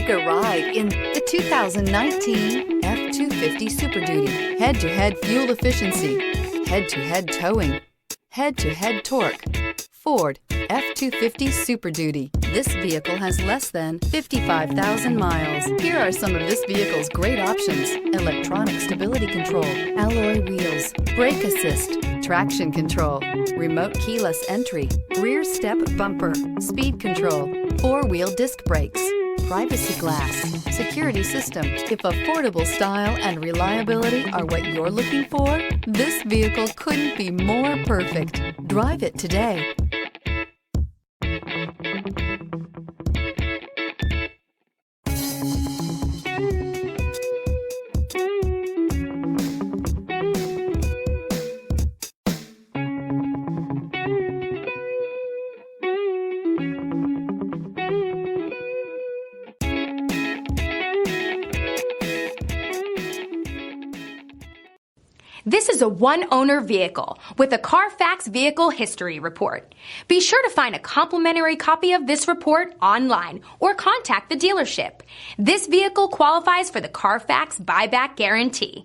Take a ride in the 2019 F-250 Super Duty. Head-to-head fuel efficiency, head-to-head towing, head-to-head torque. Ford F-250 Super Duty. This vehicle has less than 55,000 miles. Here are some of this vehicle's great options: electronic stability control, alloy wheels, brake assist, traction control, remote keyless entry, rear step bumper, speed control, four-wheel disc brakes, privacy glass, security system. If affordable style and reliability are what you're looking for, this vehicle couldn't be more perfect. Drive it today. This is a one-owner vehicle with a CARFAX Vehicle History Report. Be sure to find a complimentary copy of this report online or contact the dealership. This vehicle qualifies for the CARFAX Buyback Guarantee.